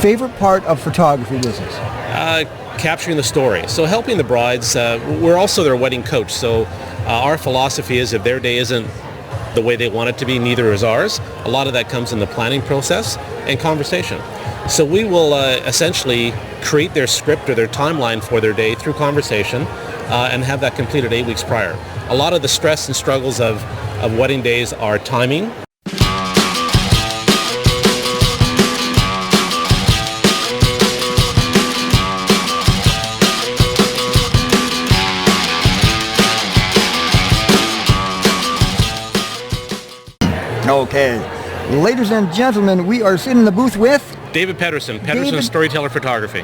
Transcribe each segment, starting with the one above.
favorite part of photography business? Capturing the story. So helping the brides, we're also their wedding coach. So our philosophy is if their day isn't the way they want it to be, neither is ours. A lot of that comes in the planning process and conversation. So we will essentially create their script or their timeline for their day through conversation and have that completed 8 weeks prior. A lot of the stress and struggles of wedding days are timing. Okay. Ladies and gentlemen, we are sitting in the booth with David Pedersson Storyteller Photography.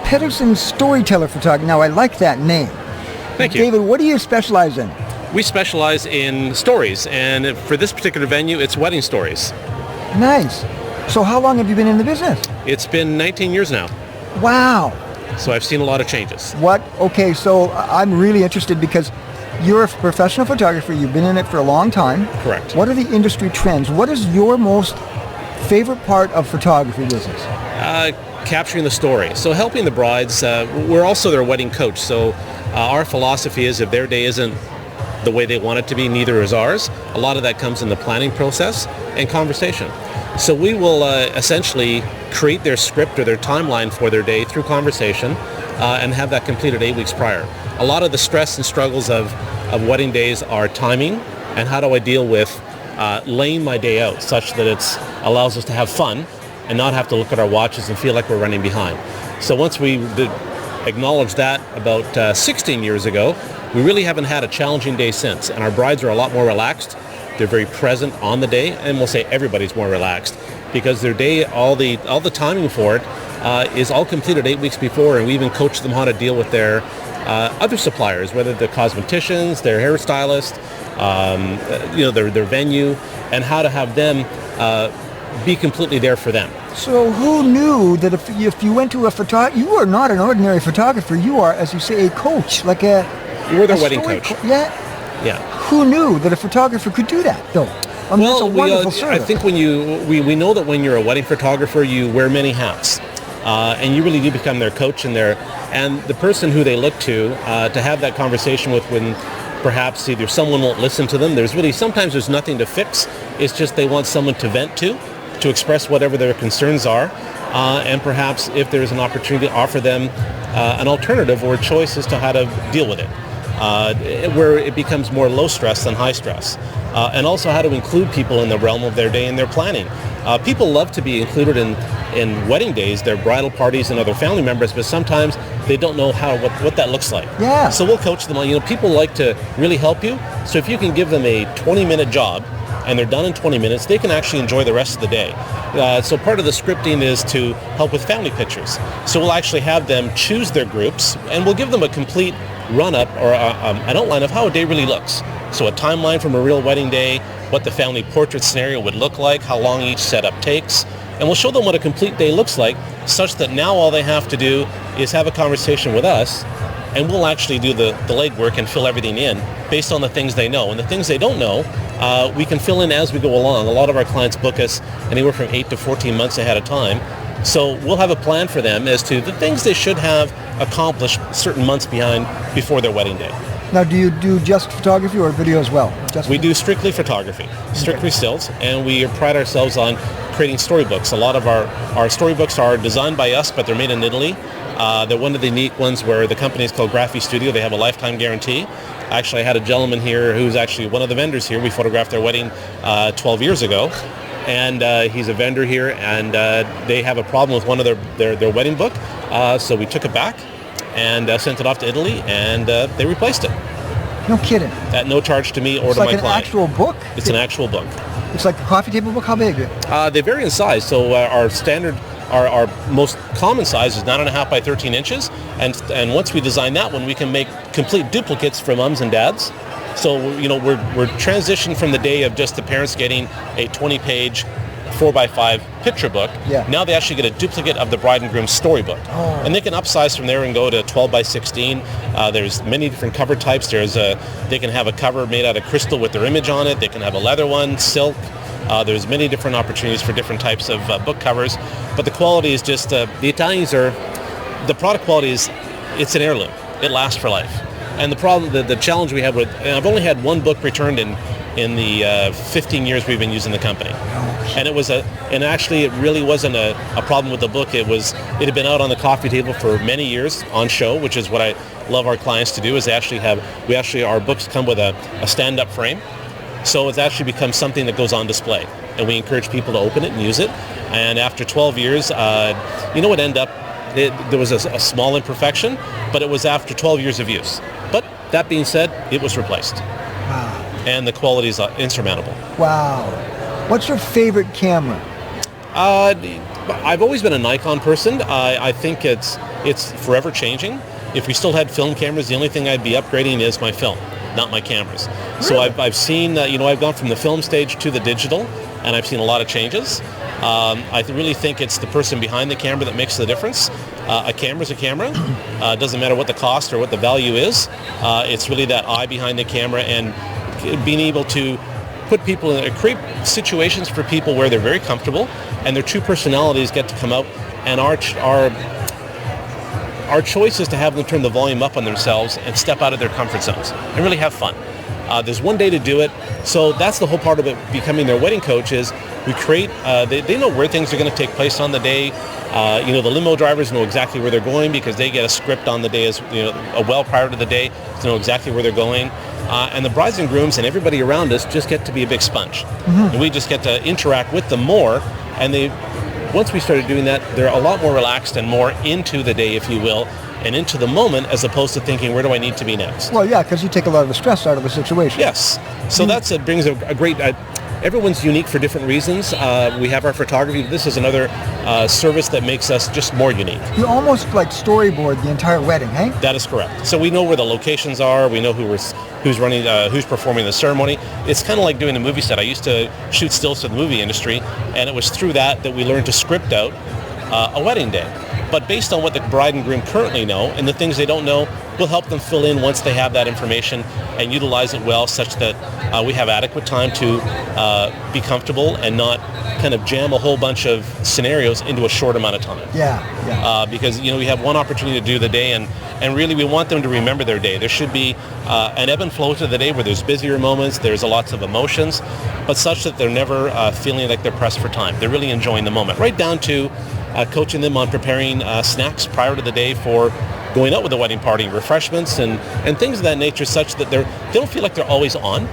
Pedersson Storyteller Photography. Now, I like that name. Thank you. David, what do you specialize in? We specialize in stories, and for this particular venue, it's wedding stories. Nice. So how long have you been in the business? It's been 19 years now. Wow. So I've seen a lot of changes. Okay, so I'm really interested because you're a professional photographer. You've been in it for a long time. Correct. What are the industry trends? What is your most favorite part of photography business? Capturing the story. So helping the brides, we're also their wedding coach. So our philosophy is if their day isn't the way they want it to be, neither is ours. A lot of that comes in the planning process and conversation. So we will essentially create their script or their timeline for their day through conversation and have that completed 8 weeks prior. A lot of the stress and struggles of wedding days are timing and how do I deal with laying my day out such that it allows us to have fun and not have to look at our watches and feel like we're running behind. So once we acknowledged that about 16 years ago, we really haven't had a challenging day since, and our brides are a lot more relaxed. They're very present on the day, and we'll say everybody's more relaxed because their day, all the timing for it is all completed 8 weeks before, and we even coach them how to deal with their other suppliers, whether they're cosmeticians, their hairstylist, their venue, and how to have them be completely there for them. So who knew that if you went to a photographer, you are not an ordinary photographer, you are, as you say, a coach, like a... We're their wedding coach. Yeah. Who knew that a photographer could do that, though? I mean, that's a wonderful service. I think when we know that when you're a wedding photographer, you wear many hats, and you really do become their coach and the person who they look to have that conversation with when perhaps either someone won't listen to them. Sometimes there's nothing to fix. It's just they want someone to vent to express whatever their concerns are, and perhaps if there's an opportunity to offer them an alternative or a choice as to how to deal with it. Where it becomes more low stress than high stress. And also how to include people in the realm of their day and their planning. People love to be included in wedding days, their bridal parties and other family members, but sometimes they don't know what that looks like. Yeah. So we'll coach them on, people like to really help you. So if you can give them a 20-minute job and they're done in 20 minutes, they can actually enjoy the rest of the day. So part of the scripting is to help with family pictures. So we'll actually have them choose their groups and we'll give them a complete run-up or an outline of how a day really looks. So a timeline from a real wedding day, what the family portrait scenario would look like, how long each setup takes, and we'll show them what a complete day looks like such that now all they have to do is have a conversation with us and we'll actually do the legwork and fill everything in based on the things they know. And the things they don't know, we can fill in as we go along. A lot of our clients book us anywhere from 8 to 14 months ahead of time. So we'll have a plan for them as to the things they should have accomplished certain months before their wedding day. Now, do you do just photography or video as well? We do strictly photography, strictly stills, and we pride ourselves on creating storybooks. A lot of our storybooks are designed by us, but they're made in Italy. They're one of the unique ones where the company is called Graphi Studio. They have a lifetime guarantee. Actually, I had a gentleman here who's actually one of the vendors here. We photographed their wedding 12 years ago. And he's a vendor here, and they have a problem with one of their wedding book. So we took it back and sent it off to Italy, and they replaced it. No kidding. At no charge to me or to my client. It's like an actual book? It's an actual book. It's like a coffee table book? How big? They vary in size. So our standard, our most common size is 9.5 by 13 inches. And once we design that one, we can make complete duplicates for moms and dads. So, we're transitioned from the day of just the parents getting a 20-page 4x5 picture book. Yeah. Now they actually get a duplicate of the bride and groom's storybook. Oh. And they can upsize from there and go to 12x16. There's many different cover types. They can have a cover made out of crystal with their image on it. They can have a leather one, silk, There's many different opportunities for different types of book covers, but the quality is just, the Italians are, the product quality is, it's an heirloom. It lasts for life. And the problem, the challenge we have with, and I've only had one book returned in the 15 years we've been using the company. And and actually it really wasn't a problem with the book. It had been out on the coffee table for many years on show, which is what I love our clients to do, is our books come with a stand-up frame. So it's actually become something that goes on display. And we encourage people to open it and use it. And after 12 years, it ended up, there was a small imperfection, but it was after 12 years of use. But that being said, it was replaced. Wow. And the quality is insurmountable. Wow. What's your favorite camera? I've always been a Nikon person. I think it's forever changing. If we still had film cameras, the only thing I'd be upgrading is my film, not my cameras. Really? So I've seen, I've gone from the film stage to the digital, and I've seen a lot of changes. I really think it's the person behind the camera that makes the difference. A camera's a camera. It doesn't matter what the cost or what the value is. It's really that eye behind the camera and being able to put people in, create situations for people where they're very comfortable and their true personalities get to come out. And our choice is to have them turn the volume up on themselves and step out of their comfort zones and really have fun. There's one day to do it. So that's the whole part of it, becoming their wedding coach, is we create, they know where things are going to take place on the day. The limo drivers know exactly where they're going because they get a script on the day, well prior to the day to know exactly where they're going. And the brides and grooms and everybody around us just get to be a big sponge. Mm-hmm. And we just get to interact with them more. And once we started doing that, they're a lot more relaxed and more into the day, if you will, and into the moment, as opposed to thinking, where do I need to be next? Well, yeah, because you take a lot of the stress out of the situation. Yes. So it brings a great... everyone's unique for different reasons. We have our photography. This is another service that makes us just more unique. You almost like storyboard the entire wedding, hey? That is correct. So we know where the locations are. We know who's performing the ceremony. It's kind of like doing a movie set. I used to shoot stills for the movie industry, and it was through that we learned to script out a wedding day. But based on what the bride and groom currently know and the things they don't know, we'll help them fill in once they have that information and utilize it well, such that we have adequate time to be comfortable and not kind of jam a whole bunch of scenarios into a short amount of time. Yeah. Because we have one opportunity to do the day, and really we want them to remember their day. There should be an ebb and flow to the day where there's busier moments, there's lots of emotions, but such that they're never feeling like they're pressed for time. They're really enjoying the moment, right down to coaching them on preparing snacks prior to the day for going out with the wedding party, refreshments and things of that nature, such that they don't feel like they're always on.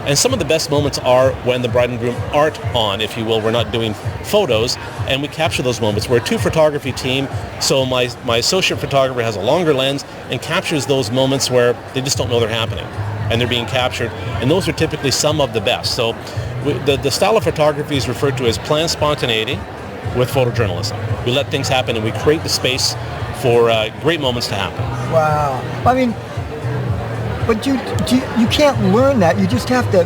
And some of the best moments are when the bride and groom aren't on, if you will. We're not doing photos, and we capture those moments. We're a two-photography team, so my associate photographer has a longer lens and captures those moments where they just don't know they're happening, and they're being captured. And those are typically some of the best. So the style of photography is referred to as planned spontaneity with photojournalism. We let things happen, and we create the space for great moments to happen. Wow. I mean, but you can't learn that. You just have to.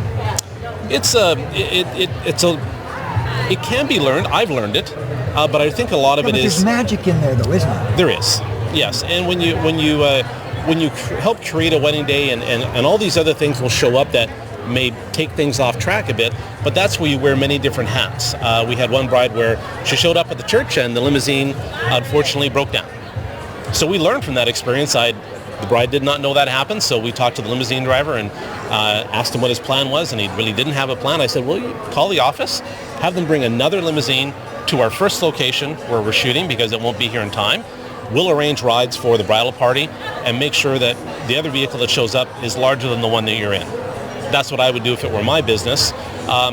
It can be learned. I've learned it, but I think a lot of it is. There's magic in there, though, isn't there? There is. Yes, and when you help create a wedding day, and all these other things will show up that may take things off track a bit, but that's where you wear many different hats. We had one bride where she showed up at the church and the limousine unfortunately broke down. So we learned from that experience. The bride did not know that happened, so we talked to the limousine driver and asked him what his plan was, and he really didn't have a plan. I said, well, you call the office, have them bring another limousine to our first location where we're shooting, because it won't be here in time. We'll arrange rides for the bridal party and make sure that the other vehicle that shows up is larger than the one that you're in. That's what I would do if it were my business.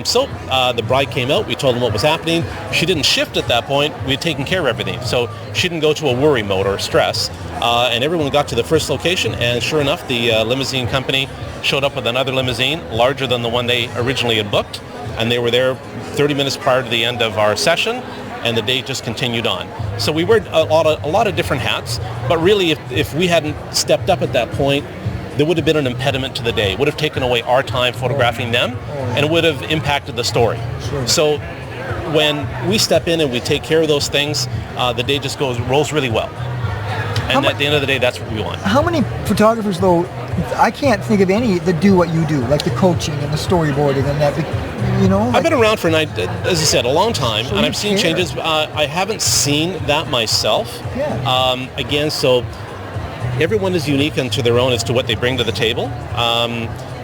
So the bride came out, we told them what was happening. She didn't shift at that point. We had taken care of everything. So she didn't go to a worry mode or stress. And everyone got to the first location, and sure enough, the limousine company showed up with another limousine larger than the one they originally had booked. And they were there 30 minutes prior to the end of our session, and the day just continued on. So we wear a lot of different hats, but really if we hadn't stepped up at that point, there would have been an impediment to the day. It would have taken away our time photographing them, and it would have impacted the story. Sure. So when we step in and we take care of those things, the day just rolls really well. And at the end of the day, that's what we want. How many photographers, though, I can't think of any that do what you do, like the coaching and the storyboarding and that. I've been around for, as I said, a long time, So and you I've seen care. changes. I haven't seen that myself. Yeah. Again, so everyone is unique unto their own as to what they bring to the table.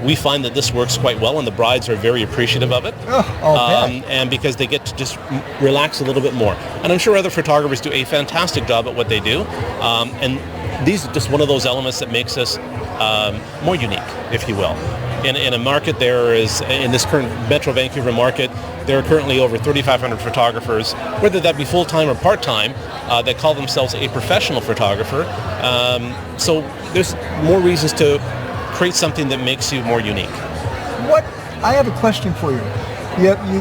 We find that this works quite well, and the brides are very appreciative of it. I'll bet. And because they get to just relax a little bit more. And I'm sure other photographers do a fantastic job at what they do. And these are just one of those elements that makes us more unique, if you will. In a market, there is, in this current Metro Vancouver market, there are currently over 3,500 photographers, whether that be full-time or part-time, that call themselves a professional photographer. So there's more reasons to create something that makes you more unique. I have a question for you.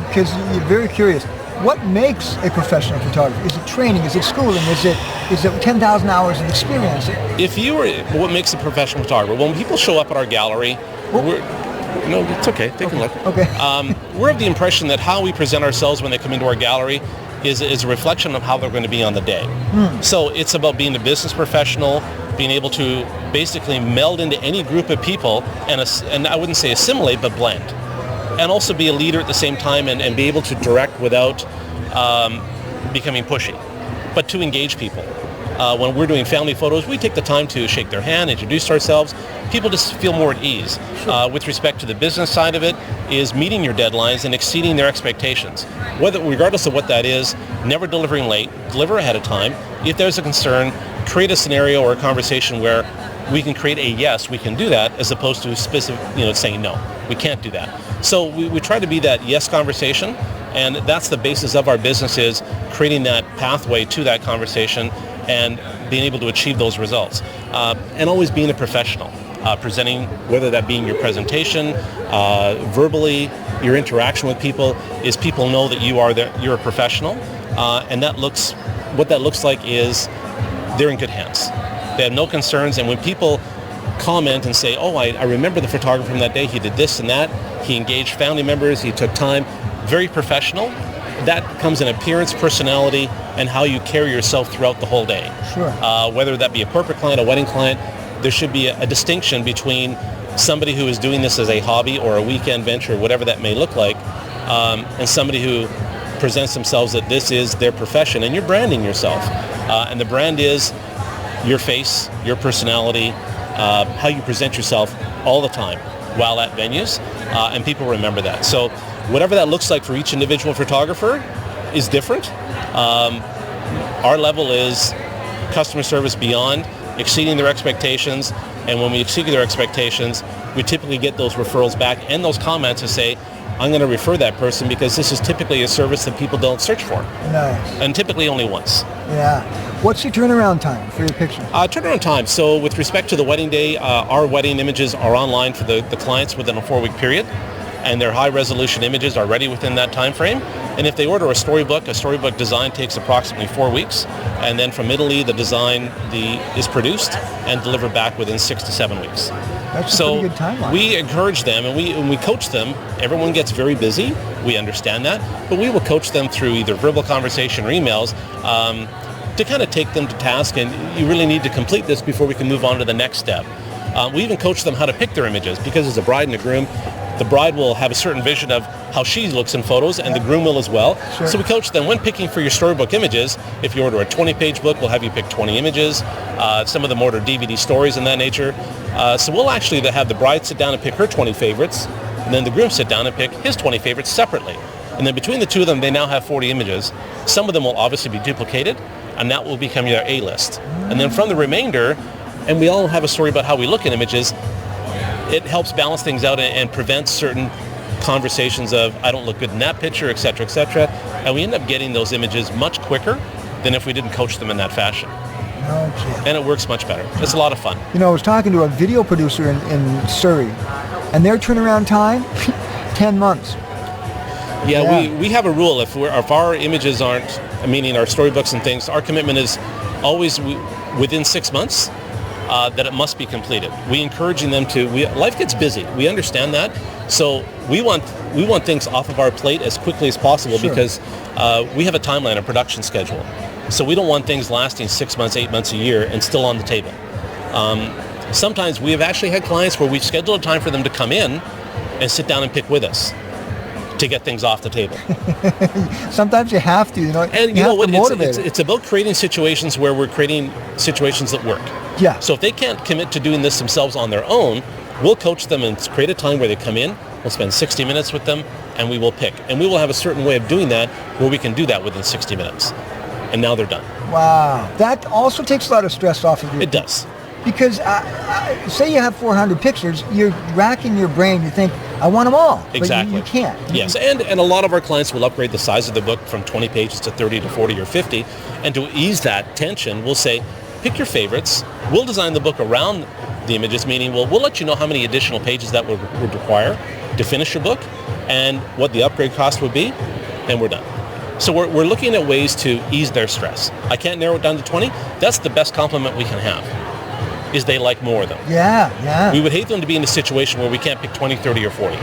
Because you're very curious. What makes a professional photographer? Is it training? Is it schooling? Is it 10,000 hours of experience? What makes a professional photographer? When people show up at our gallery, it's okay. Take a look. Okay. We're of the impression that how we present ourselves when they come into our gallery is a reflection of how they're going to be on the day. So it's about being a business professional, being able to basically meld into any group of people and I wouldn't say assimilate, but blend. And also be a leader at the same time and be able to direct without becoming pushy, but to engage people. When we're doing family photos, we take the time to shake their hand, introduce ourselves. People just feel more at ease. With respect to the business side of it, is meeting your deadlines and exceeding their expectations. Regardless of what that is, never delivering late, deliver ahead of time. If there's a concern, create a scenario or a conversation where we can create a yes, we can do that, as opposed to specific, saying no, we can't do that. So we try to be that yes conversation, and that's the basis of our business, is creating that pathway to that conversation and being able to achieve those results. And always being a professional, presenting, whether that being your presentation, verbally, your interaction with people, is people know that you're a professional, and what that looks like is they're in good hands. They have no concerns, and when people comment and say, I remember the photographer from that day, he did this and that, he engaged family members, he took time, very professional. That comes in appearance, personality, and how you carry yourself throughout the whole day. Sure. Whether that be a corporate client, a wedding client, there should be a distinction between somebody who is doing this as a hobby or a weekend venture, whatever that may look like, and somebody who presents themselves that this is their profession, and you're branding yourself. And the brand is your face, your personality, how you present yourself all the time while at venues, and people remember that. So whatever that looks like for each individual photographer is different. Our level is customer service beyond, exceeding their expectations, and when we exceed their expectations, we typically get those referrals back and those comments to say, I'm going to refer that person because this is typically a service that people don't search for. Nice. And typically only once. Yeah. What's your turnaround time for your picture? Turnaround time. So with respect to the wedding day, our wedding images are online for the clients within a 4-week period, and their high resolution images are ready within that time frame. And if they order a storybook design takes approximately 4 weeks, and then from Italy the design is produced and delivered back within 6 to 7 weeks. That's a pretty good timeline. We encourage them and we coach them. Everyone gets very busy. We understand that, but we will coach them through either verbal conversation or emails to kind of take them to task. And you really need to complete this before we can move on to the next step. We even coach them how to pick their images, because as a bride and a groom, the bride will have a certain vision of how she looks in photos, and the groom will as well. Sure. So we coach them when picking for your storybook images. If you order a 20-page book, we'll have you pick 20 images. Some of them order DVD stories and that nature. So we'll actually have the bride sit down and pick her 20 favorites, and then the groom sit down and pick his 20 favorites separately. And then between the two of them, they now have 40 images. Some of them will obviously be duplicated, and that will become your A-list. And then from the remainder, and we all have a story about how we look in images, it helps balance things out and prevents certain conversations of, I don't look good in that picture, et cetera, and we end up getting those images much quicker than if we didn't coach them in that fashion. Okay. And it works much better. It's a lot of fun. I was talking to a video producer in Surrey, and their turnaround time, 10 months. Yeah. We have a rule. If our images aren't, meaning our storybooks and things, our commitment is always within 6 months. That it must be completed. We encouraging them to. Life gets busy. We understand that, so we want things off of our plate as quickly as possible. Sure. Because we have a timeline, a production schedule. So we don't want things lasting 6 months, 8 months, a year, and still on the table. Sometimes we have actually had clients where we've scheduled a time for them to come in and sit down and pick with us to get things off the table. Sometimes you have to, And you know what? It's about creating situations where we're creating situations that work. Yeah. So if they can't commit to doing this themselves on their own, we'll coach them and create a time where they come in. We'll spend 60 minutes with them, and we will pick. And we will have a certain way of doing that where we can do that within 60 minutes. And now they're done. Wow. That also takes a lot of stress off of you. It does. Because say you have 400 pictures, you're racking your brain. You think, I want them all. Exactly. But you can't. Yes, and a lot of our clients will upgrade the size of the book from 20 pages to 30 to 40 or 50. And to ease that tension, we'll say, pick your favorites. We'll design the book around the images, meaning we'll let you know how many additional pages that would require to finish your book and what the upgrade cost would be, and we're done. So we're looking at ways to ease their stress. I can't narrow it down to 20. That's the best compliment we can have, is they like more of them. Yeah. We would hate them to be in a situation where we can't pick 20, 30, or 40.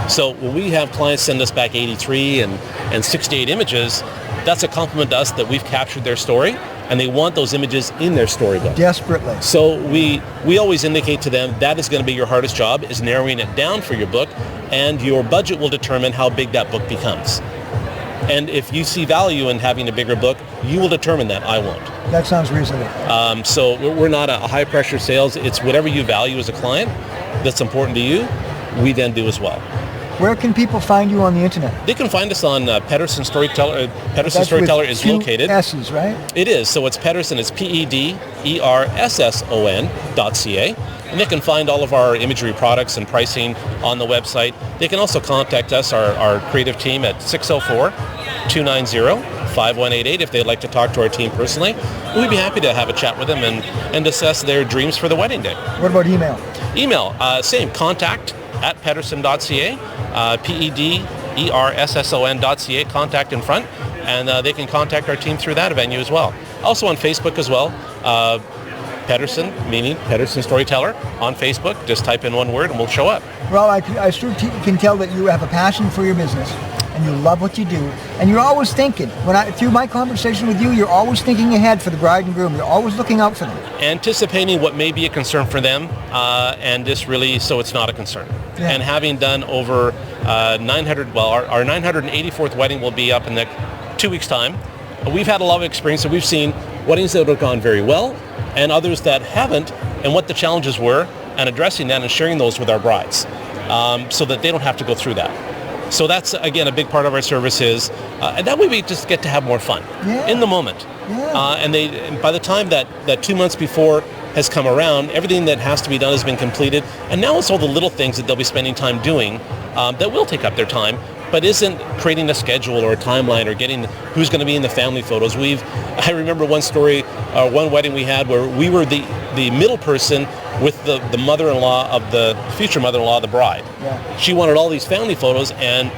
So when we have clients send us back 83 and 68 images, that's a compliment to us that we've captured their story, and they want those images in their storybook. Desperately. So we always indicate to them that is going to be your hardest job, is narrowing it down for your book, and your budget will determine how big that book becomes. And if you see value in having a bigger book, you will determine that. I won't. That sounds reasonable. So we're not a high-pressure sales. It's whatever you value as a client that's important to you, we then do as well. Where can people find you on the internet? They can find us on Pedersson Storyteller. Pedersson Storyteller is located. S's, right? It is. So it's Pedersson. It's PEDERSSON.ca. And they can find all of our imagery products and pricing on the website. They can also contact us, our creative team, at 604-290-5188 if they'd like to talk to our team personally. We'd be happy to have a chat with them and discuss their dreams for the wedding day. What about email? Email, same, contact@pedersson.ca, PEDERSSON.ca, contact in front, and they can contact our team through that venue as well. Also on Facebook as well. Pedersson, meaning Pedersson Storyteller, on Facebook. Just type in one word and we'll show up. Well, I sure can tell that you have a passion for your business and you love what you do. And you're always thinking, through my conversation with you, you're always thinking ahead for the bride and groom. You're always looking out for them. Anticipating what may be a concern for them, and just really so it's not a concern. Yeah. And having done over 900, our 984th wedding will be up in the 2 weeks' time. We've had a lot of experience, so we've seen weddings that have gone very well and others that haven't, and what the challenges were, and addressing that and sharing those with our brides so that they don't have to go through that. So that's, again, a big part of our service is, and that way we just get to have more fun in the moment. Yeah. And by the time that 2 months before has come around, everything that has to be done has been completed, and now it's all the little things that they'll be spending time doing that will take up their time, but isn't creating a schedule or a timeline or getting who's going to be in the family photos. I remember one story, one wedding we had where we were the middle person with the mother-in-law of the future mother-in-law of the bride. Yeah. She wanted all these family photos, and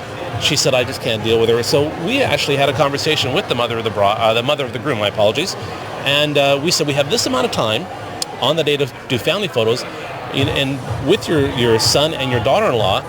she said, I just can't deal with her. So we actually had a conversation with the mother of the mother of the groom, my apologies, and we said, we have this amount of time on the day to do family photos, and with your son and your daughter-in-law,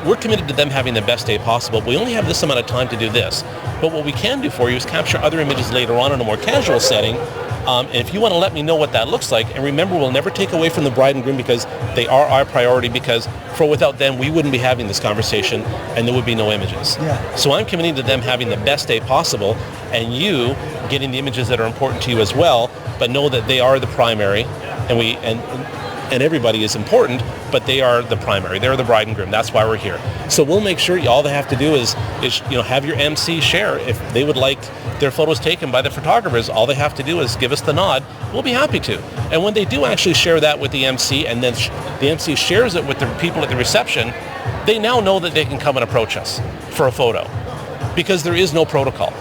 we're committed to them having the best day possible. We only have this amount of time to do this. But what we can do for you is capture other images later on in a more casual setting. And if you want to let me know what that looks like, and remember, we'll never take away from the bride and groom because they are our priority, because without them, we wouldn't be having this conversation and there would be no images. Yeah. So I'm committing to them having the best day possible, and you getting the images that are important to you as well, but know that they are the primary, and everybody is important, but they are the primary. They're the bride and groom. That's why we're here. So we'll make sure all they have to do is have your MC share. If they would like their photos taken by the photographers, all they have to do is give us the nod. We'll be happy to. And when they do actually share that with the MC, and then the MC shares it with the people at the reception, they now know that they can come and approach us for a photo, because there is no protocol.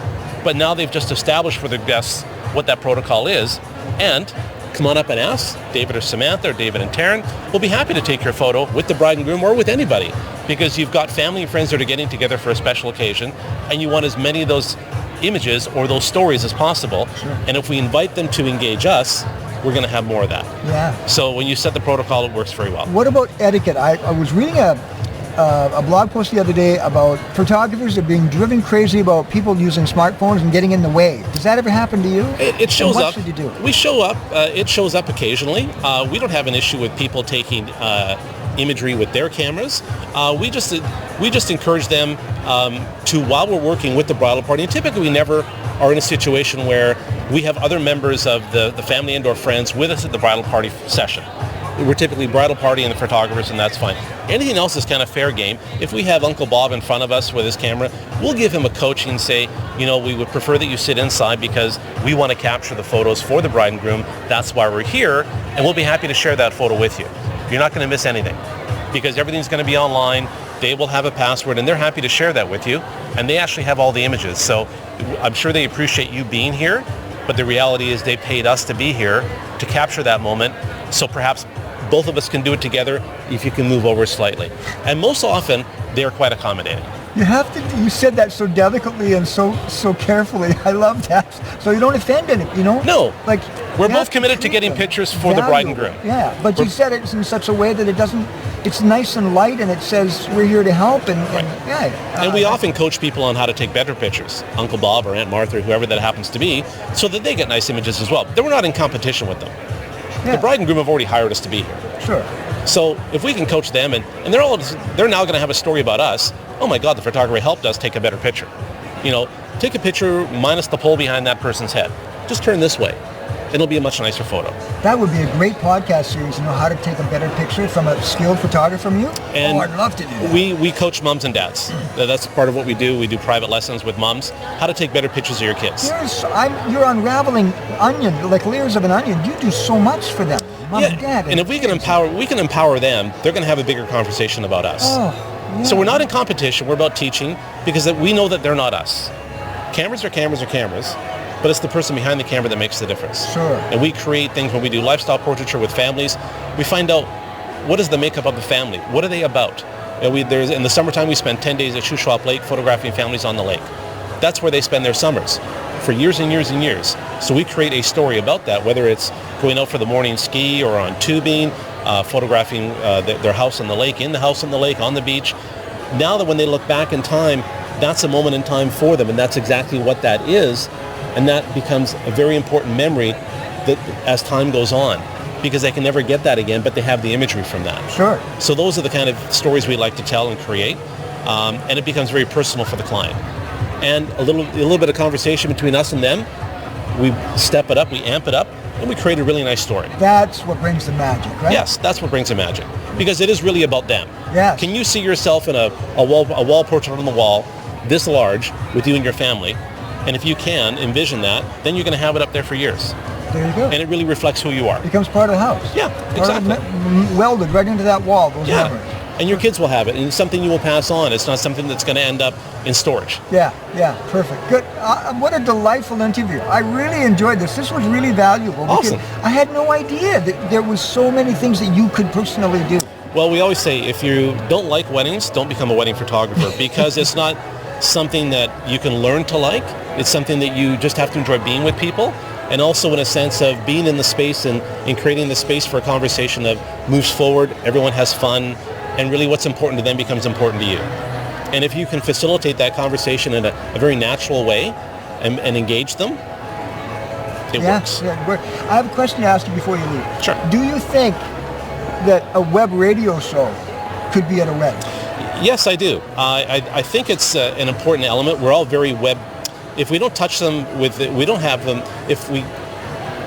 But now they've just established for their guests what that protocol is, and come on up and ask David or Samantha or David and Taryn. We'll be happy to take your photo with the bride and groom or with anybody, because you've got family and friends that are getting together for a special occasion, and you want as many of those images or those stories as possible. Sure. And if we invite them to engage us, we're going to have more of that. Yeah. So when you set the protocol, it works very well. What about etiquette? I was reading a blog post the other day about photographers are being driven crazy about people using smartphones and getting in the way. Does that ever happen to you? It shows up. What should you do? We show up. It shows up occasionally. We don't have an issue with people taking imagery with their cameras. We just encourage them to, while we're working with the bridal party, and typically we never are in a situation where we have other members of the family and or friends with us at the bridal party session. We're typically bridal party and the photographers, and that's fine. Anything else is kind of fair game. If we have Uncle Bob in front of us with his camera, we'll give him a coaching and say, we would prefer that you sit inside because we want to capture the photos for the bride and groom. That's why we're here, and we'll be happy to share that photo with you. You're not going to miss anything because everything's going to be online. They will have a password, and they're happy to share that with you, and they actually have all the images. So I'm sure they appreciate you being here, but the reality is they paid us to be here to capture that moment. So perhaps both of us can do it together if you can move over slightly. And most often, they're quite accommodating. You said that so delicately and so carefully. I love that. So you don't offend any, No. Like, we're both committed to getting pictures for the bride and groom. Yeah, but you said it in such a way that it's nice and light, and it says we're here to help. And we often coach people on how to take better pictures, Uncle Bob or Aunt Martha or whoever that happens to be, so that they get nice images as well. Then we're not in competition with them. Yeah. The bride and groom have already hired us to be here. Sure. So if we can coach them, and they're now going to have a story about us. Oh my God, the photographer helped us take a better picture. Take a picture minus the pole behind that person's head. Just turn this way. It'll be a much nicer photo. That would be a great podcast series, how to take a better picture from a skilled photographer from you. And I'd love to do that. We coach moms and dads. That's part of what we do. We do private lessons with moms, how to take better pictures of your kids. You're unraveling onion, like layers of an onion. You do so much for them, mom and dad. And if we can empower them, they're going to have a bigger conversation about us. Yeah. So we're not in competition. We're about teaching because we know that they're not us. Cameras are cameras are cameras. But it's the person behind the camera that makes the difference. Sure. And we create things when we do lifestyle portraiture with families. We find out what is the makeup of the family. What are they about? In the summertime, we spend 10 days at Shuswap Lake photographing families on the lake. That's where they spend their summers for years and years and years. So we create a story about that, whether it's going out for the morning ski or on tubing, photographing their house on the lake, in the house on the lake, on the beach. Now that when they look back in time, that's a moment in time for them, and that's exactly what that is. And that becomes a very important memory that as time goes on, because they can never get that again, but they have the imagery from that. Sure. So those are the kind of stories we like to tell and create, and it becomes very personal for the client. And a little bit of conversation between us and them, we step it up, we amp it up, and we create a really nice story. That's what brings the magic, right? Yes, that's what brings the magic, because it is really about them. Yes. Can you see yourself in a wall portrait on the wall this large with you and your family? And if you can envision that, then you're going to have it up there for years. There you go. And it really reflects who you are. It becomes part of the house. Yeah, exactly. Welded right into that wall, those memories. And your kids will have it, and it's something you will pass on. It's not something that's going to end up in storage. Yeah, perfect. Good. What a delightful interview. I really enjoyed this. This was really valuable. Awesome. I had no idea that there was so many things that you could personally do. Well, we always say, if you don't like weddings, don't become a wedding photographer, because it's not something that you can learn to like. It's something that you just have to enjoy being with people, and also in a sense of being in the space and creating the space for a conversation that moves forward, everyone has fun, and really what's important to them becomes important to you. And if you can facilitate that conversation in a very natural way and engage them, it works. Yeah. I have a question to ask you before you leave. Sure. Do you think that a web radio show could be at a wedding? Yes, I do. I think it's an important element. We're all very web. If we don't touch them we don't have them. If we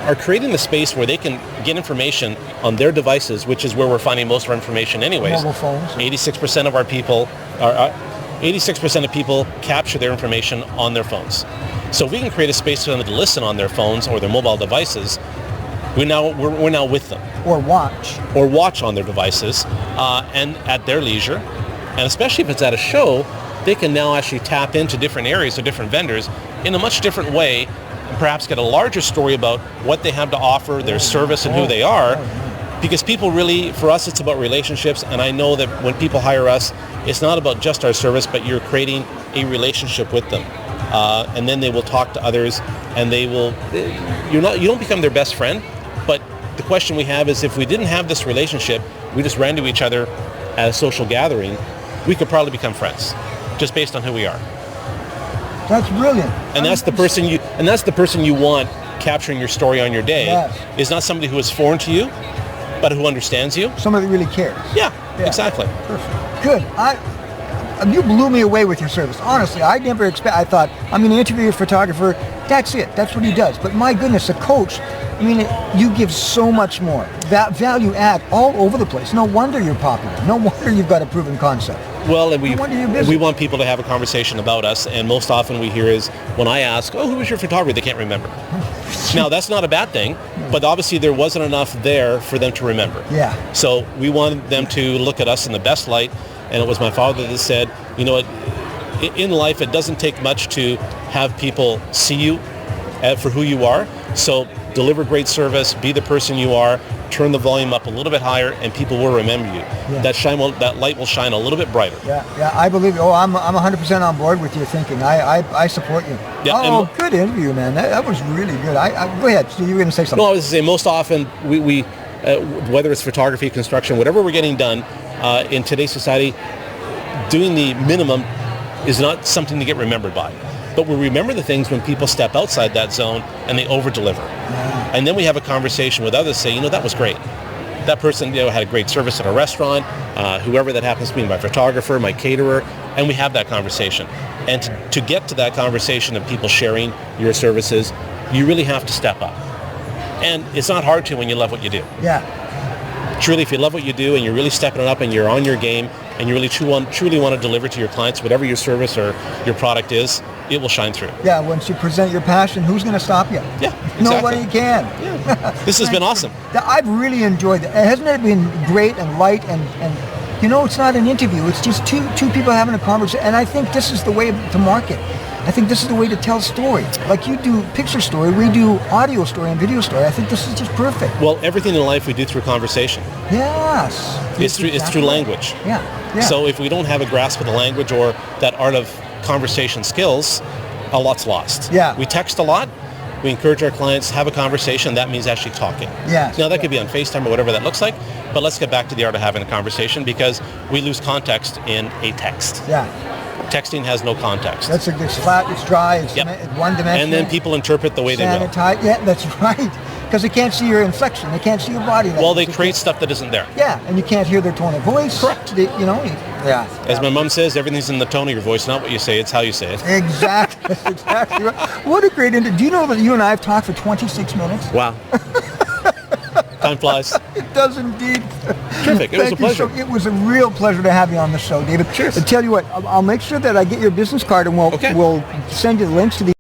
are creating the space where they can get information on their devices, which is where we're finding most of our information anyways. Mobile phones. 86% of our people 86% of people capture their information on their phones. So if we can create a space for them to listen on their phones or their mobile devices, we're now with them. Or watch on their devices, and at their leisure. And especially if it's at a show, they can now actually tap into different areas or different vendors in a much different way, and perhaps get a larger story about what they have to offer, their service, and who they are. Because people really, for us, it's about relationships. And I know that when people hire us, it's not about just our service, but you're creating a relationship with them. And then they will talk to others, and you don't become their best friend. But the question we have is, if we didn't have this relationship, we just ran to each other at a social gathering, we could probably become friends, just based on who we are. That's brilliant. And that's the person you want capturing your story on your day. Yes. Is not somebody who is foreign to you, but who understands you. Somebody that really cares. Yeah. Yeah. Exactly. Perfect. Good. You blew me away with your service. Honestly, I never I thought, I'm going to interview a photographer. That's it. That's what he does. But my goodness, a coach, I mean, you give so much more. That value add all over the place. No wonder you're popular. No wonder you've got a proven concept. Well, and No wonder you're busy. we want people to have a conversation about us, and most often we hear is when I ask, oh, who was your photographer? They can't remember. Now, that's not a bad thing, but obviously there wasn't enough there for them to remember. Yeah. So we wanted them to look at us in the best light, and it was my father that said, you know, in life it doesn't take much to have people see you for who you are. So deliver great service, be the person you are, turn the volume up a little bit higher, and people will remember you. Yeah. That light will shine a little bit brighter. Yeah, I believe. Oh, I'm 100% on board with your thinking. I support you. Yeah, oh, good interview, man. That was really good. Go ahead. So you were going to say something. No, I was saying most often we whether it's photography, construction, whatever we're getting done in today's society, doing the minimum is not something to get remembered by. But we remember the things when people step outside that zone and they over-deliver. Yeah. And then we have a conversation with others, say, that was great. That person, had a great service at a restaurant, whoever that happens to be, my photographer, my caterer, and we have that conversation. And to get to that conversation of people sharing your services, you really have to step up. And it's not hard to when you love what you do. Yeah. Truly, if you love what you do and you're really stepping it up and you're on your game and you really truly want to deliver to your clients whatever your service or your product is, it will shine through. Yeah, once you present your passion, who's going to stop you? Yeah, exactly. Nobody can. Yeah. This has been awesome. I've really enjoyed it. Hasn't it been great and light and it's not an interview. It's just two people having a conversation. And I think this is the way to market. I think this is the way to tell story. Like you do picture story, we do audio story and video story. I think this is just perfect. Well, everything in life we do through conversation. Yes. It's through language. Yeah. So if we don't have a grasp of the language or that art of conversation skills, a lot's lost. Yeah. We text a lot. We encourage our clients to have a conversation. That means actually talking. Yes. Now that could be on FaceTime or whatever that looks like, but let's get back to the art of having a conversation because we lose context in a text. Yeah. Texting has no context. It's flat, it's dry, it's one dimension. And then people interpret the way they will. Yeah, that's right. Because they can't see your inflection, they can't see your body. Well, they create stuff that isn't there. Yeah, and you can't hear their tone of voice. Correct. As my mom says, everything's in the tone of your voice, not what you say, it's how you say it. Exactly. That's exactly right. What a great interview. Do you know that you and I have talked for 26 minutes? Wow. Time flies. It does indeed. Terrific. It was a pleasure. It was a real pleasure to have you on the show, David. Cheers. I tell you what, I'll make sure that I get your business card and we'll send you the links to the